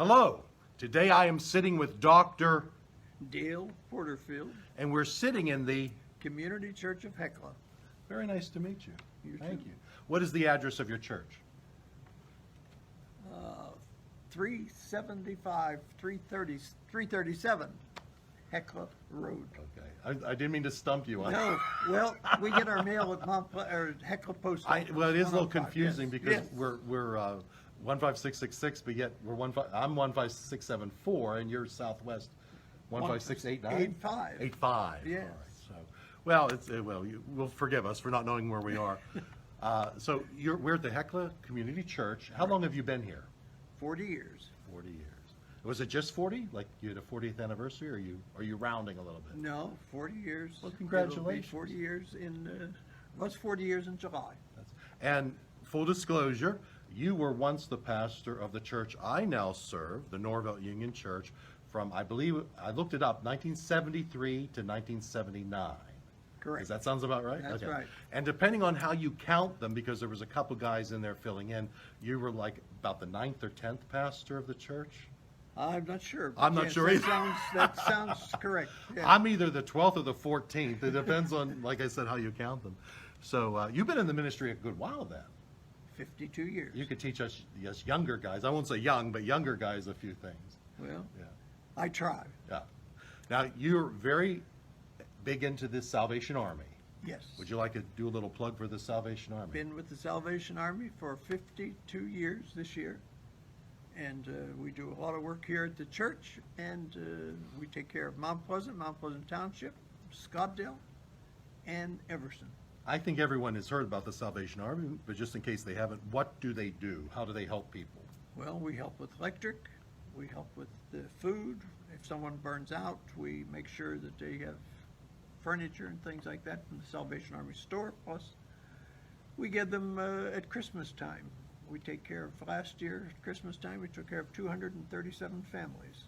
Hello. Today I am sitting with Dr. Dale Porterfield, and we're sitting in the... Community Church of Hecla. Very nice to meet you. Thank too. you. What is the address of your church? 375, 337 Hecla Road. Okay. I didn't mean to stump you on No, well, we get our mail at Hecla Post Office. Well, it is a little 105, confusing yes. because Yes. we're 15666, but yet I'm 15674, and you're Southwest 15689. 85. 85. Yes. All right. So, well, you will forgive us for not knowing where we are. So we're at the Hecla Community Church. How long have you been here? 40 years. 40 years. Was it just 40? Like you had a 40th anniversary, or are you rounding a little bit? No, 40 years. Well, It'll be congratulations. 40 years was 40 years in July. And full disclosure, you were once the pastor of the church I now serve, the Norvelt Union Church, from, I believe, I looked it up, 1973 to 1979. Correct. Does that sounds about right? That's Okay. right. And depending on how you count them, because there was a couple guys in there filling in, you were like about the 9th or 10th pastor of the church? I'm not sure. but I'm not yes, sure that either. that sounds correct. Yeah. I'm either the 12th or the 14th. It depends on, like I said, how you count them. So you've been in the ministry a good while then. 52 years. You could teach us younger guys, I won't say young, but younger guys a few things. Well, Yeah. I try. Yeah. Now, you're very big into this Salvation Army. Yes. Would you like to do a little plug for the Salvation Army? Been with the Salvation Army for 52 years this year. And we do a lot of work here at the church, and we take care of Mount Pleasant Township, Scottsdale, and Everson. I think everyone has heard about the Salvation Army, but just in case they haven't, what do they do? How do they help people? Well, we help with electric, we help with the food. If someone burns out, we make sure that they have furniture and things like that from the Salvation Army store. Plus, we get them at Christmas time. We take care of, last year at Christmas time, we took care of 237 families.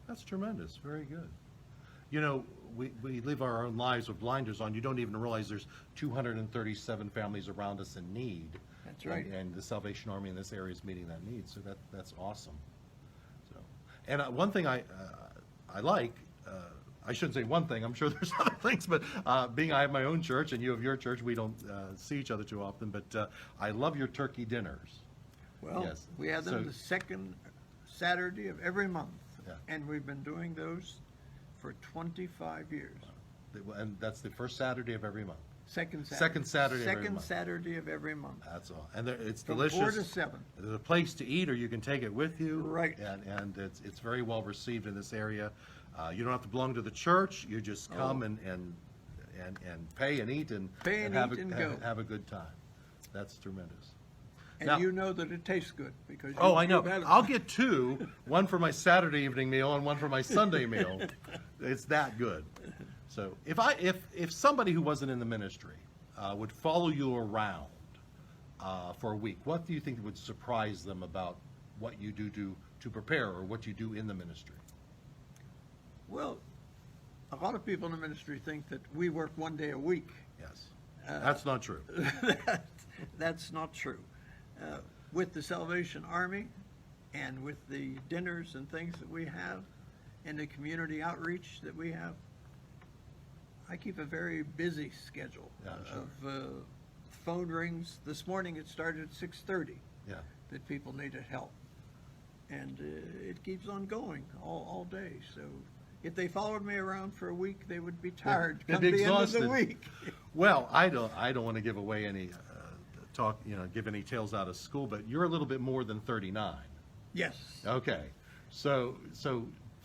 That's tremendous. Very good. You know, we live our own lives with blinders on. You don't even realize there's 237 families around us in need. That's right. And the Salvation Army in this area is meeting that need. So that's awesome. So, and one thing I like, I shouldn't say one thing, I'm sure there's other things, but being I have my own church and you have your church, we don't see each other too often, but I love your turkey dinners. Well, Yes. we have them So- the second Saturday of every month. Yeah. And we've been doing those for 25 years. And that's the first Saturday of every month. Second Saturday. Second Saturday of every Second month. Saturday of every month. That's all. And it's From delicious. 4 to 7. There's a place to eat, or you can take it with you. Right. And it's very well received in this area. You don't have to belong to the church. You just come and pay and eat and Pay and have eat and go. have a good time. That's tremendous. And Now- you know that it tastes good because Oh, I know. you've had it. I'll get two, one for my Saturday evening meal and one for my Sunday meal. It's that good. So if somebody who wasn't in the ministry would follow you around for a week, what do you think would surprise them about what you do to prepare or what you do in the ministry? Well, a lot of people in the ministry think that we work one day a week. Yes. That's not true. That's not true. With the Salvation Army and with the dinners and things that we have and the community outreach that we have, I keep a very busy schedule Yeah, sure. of phone rings. This morning it started at 6:30 Yeah. that people needed help. And it keeps on going all day. So if they followed me around for a week, they would be tired They'd come be the end of exhausted. the week. Well, I don't want to give away any give any tales out of school, but you're a little bit more than 39. Yes. Okay, so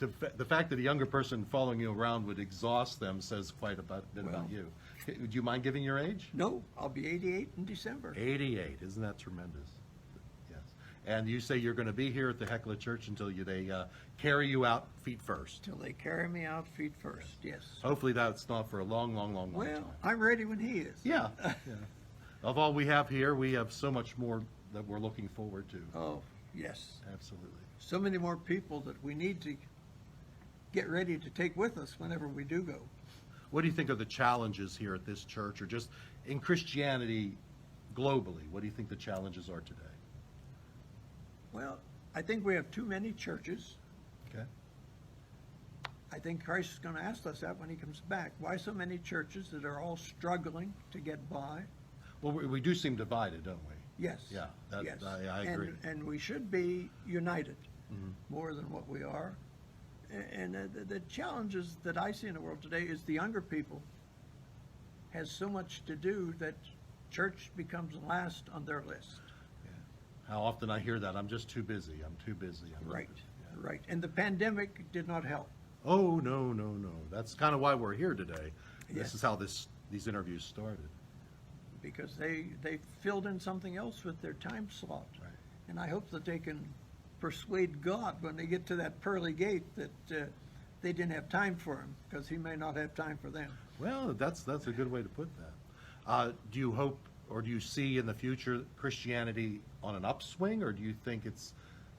the fact that a younger person following you around would exhaust them says quite a bit about Well. you. Would you mind giving your age? No, I'll be 88 in December. 88, isn't that tremendous? Yes. And you say you're going to be here at the Hecla Church until they carry you out feet first. Till they carry me out feet first, yes. Hopefully that's not for a long time. Well, I'm ready when he is. Yeah. Yeah. Of all we have here, we have so much more that we're looking forward to. Oh, yes. Absolutely. So many more people that we need to get ready to take with us whenever we do go. What do you think are the challenges here at this church, or just in Christianity globally? What do you think the challenges are today? Well, I think we have too many churches. Okay. I think Christ is going to ask us that when he comes back. Why so many churches that are all struggling to get by? Well, we do seem divided, don't we? Yes. Yeah, yes. I agree. And we should be united Mhm. more than what we are. And the challenges that I see in the world today is the younger people has so much to do that church becomes last on their list. Yeah. How often I hear that, I'm just too busy, I'm too busy. I'm too Right, busy. Yeah. right. And the pandemic did not help. Oh, no, no, no. That's kind of why we're here today. This Yes. is how these interviews started. Because they filled in something else with their time slot. Right. And I hope that they can persuade God when they get to that pearly gate that they didn't have time for him, because he may not have time for them. Well, that's a good way to put that. Do you hope, or do you see in the future Christianity on an upswing, or do you think it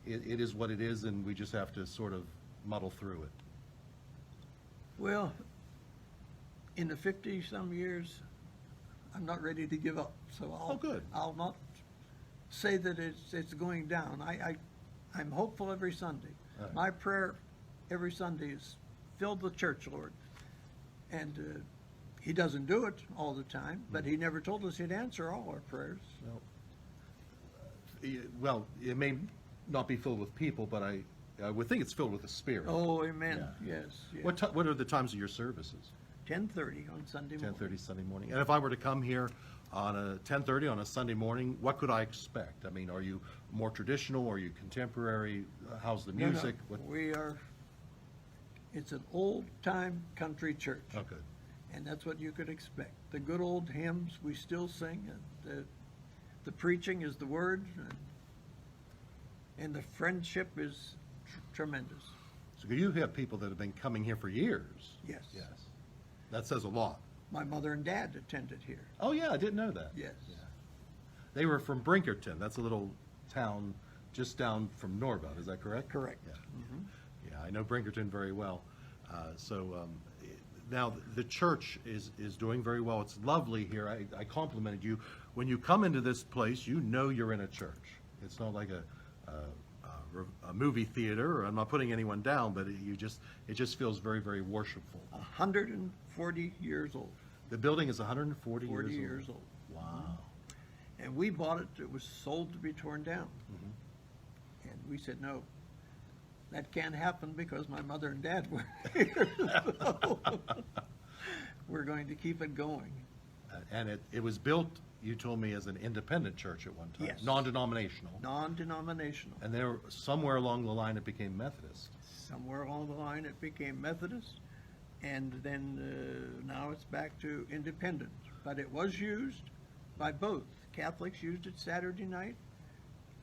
is what it is and we just have to sort of muddle through it? Well, in the 50-some years, I'm not ready to give up, so good. I'll not say that it's going down. I'm hopeful every Sunday. All right. My prayer every Sunday is, fill the church, Lord. And he doesn't do it all the time, but he never told us he'd answer all our prayers. Well, it may not be filled with people, but I would think it's filled with the Spirit. Oh, amen. Yeah. Yes. yes. What are the times of your services? 10:30 on Sunday morning. 10:30 Sunday morning. And if I were to come here on a 10:30 on a Sunday morning, what could I expect? I mean, are you more traditional? Are you contemporary? How's the No, no, music? it's an old-time country church. Oh, good. And that's what you could expect. The good old hymns we still sing, and the preaching is the word, and the friendship is tremendous. So you have people that have been coming here for years. Yes. Yes. That says a lot. My mother and dad attended here. Oh, yeah, I didn't know that. Yes. Yeah. They were from Brinkerton. That's a little town just down from Norvell. Is that correct? Correct. Yeah. Mhm. Yeah, I know Brinkerton very well. Now the church is doing very well. It's lovely here. I complimented you. When you come into this place, you know you're in a church. It's not like a movie theater, or I'm not putting anyone down, but it just feels very, very worshipful. 140 years old. The building is 140 40 years years old. Wow. And we bought it. It was sold to be torn down. Mm-hmm. And we said, no, that can't happen because my mother and dad were here. So we're going to keep it going. And it was built, you told me, as an independent church at one time. Yes. Non-denominational. Non-denominational. And there, somewhere along the line, it became Methodist. Somewhere along the line, it became Methodist, and then now it's back to independent. But it was used by both. Catholics used it Saturday night,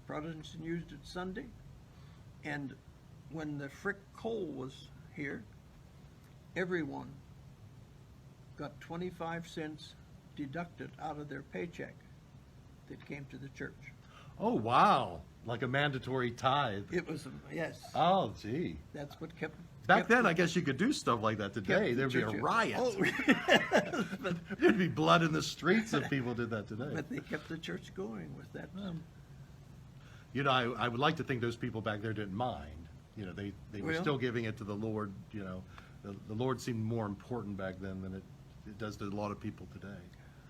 Protestants used it Sunday, and when the Frick Coal was here, everyone got 25 cents deducted out of their paycheck that came to the church. Oh, wow. Like a mandatory tithe. It was, yes, Oh, gee. that's what kept. Back kept then, the- I guess you could do stuff like that today. kept the There'd be a church- riot. Oh, but There'd be blood in the streets if people did that today. But they kept the church going with that. You know, I would like to think those people back there didn't mind. You know, they were Well- still giving it to the Lord. You know, the Lord seemed more important back then than it does to a lot of people today.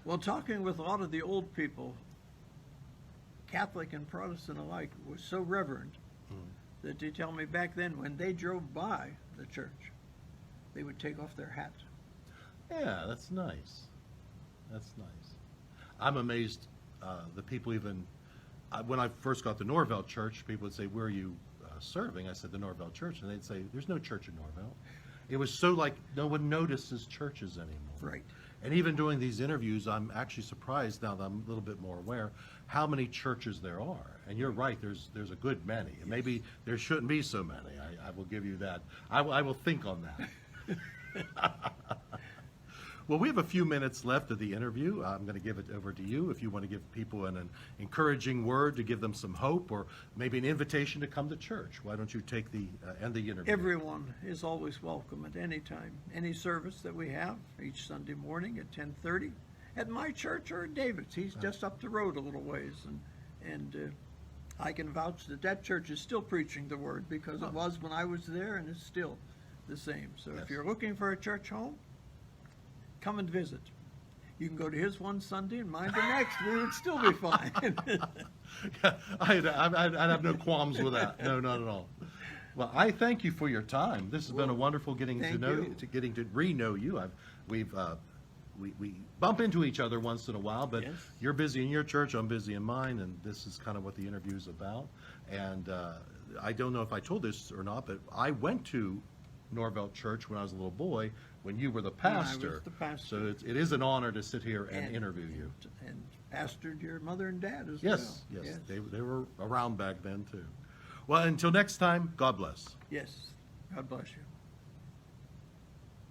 Well, talking with a lot of the old people, Catholic and Protestant alike, was so reverent that they tell me back then when they drove by the church, they would take off their hat. Yeah, that's nice. That's nice. I'm amazed the people even, when I first got to Norvell Church, people would say, where are you serving? I said, the Norvell Church. And they'd say, there's no church in Norvell. It was so like no one notices churches anymore. Right. And even doing these interviews, I'm actually surprised now that I'm a little bit more aware how many churches there are. And you're right, there's a good many. And maybe there shouldn't be so many. I will give you that. I will think on that. Well, we have a few minutes left of the interview. I'm going to give it over to you if you want to give people an encouraging word to give them some hope, or maybe an invitation to come to church. Why don't you take end the interview? Everyone is always welcome at any time, any service that we have each Sunday morning at 10:30 at my church or at David's. He's just up the road a little ways, and I can vouch that that church is still preaching the word, because it was when I was there, and it's still the same. So Yes. if you're looking for a church home, come and visit. You can go to his one Sunday and mine the next. We would still be fine. I'd have no qualms with that. No, not at all. Well, I thank you for your time. This has been a wonderful getting to Thank know you. getting to re-know you. We bump into each other once in a while, but Yes. you're busy in your church, I'm busy in mine, and this is kind of what the interview is about. And I don't know if I told this or not, but I went to Norvelt Church when I was a little boy, when you were the When I was pastor. the pastor. So it is an honor to sit here and interview you. And pastored your mother and dad as Yes, well. yes, they were around back then too. Well, until next time, God bless. Yes. God bless you.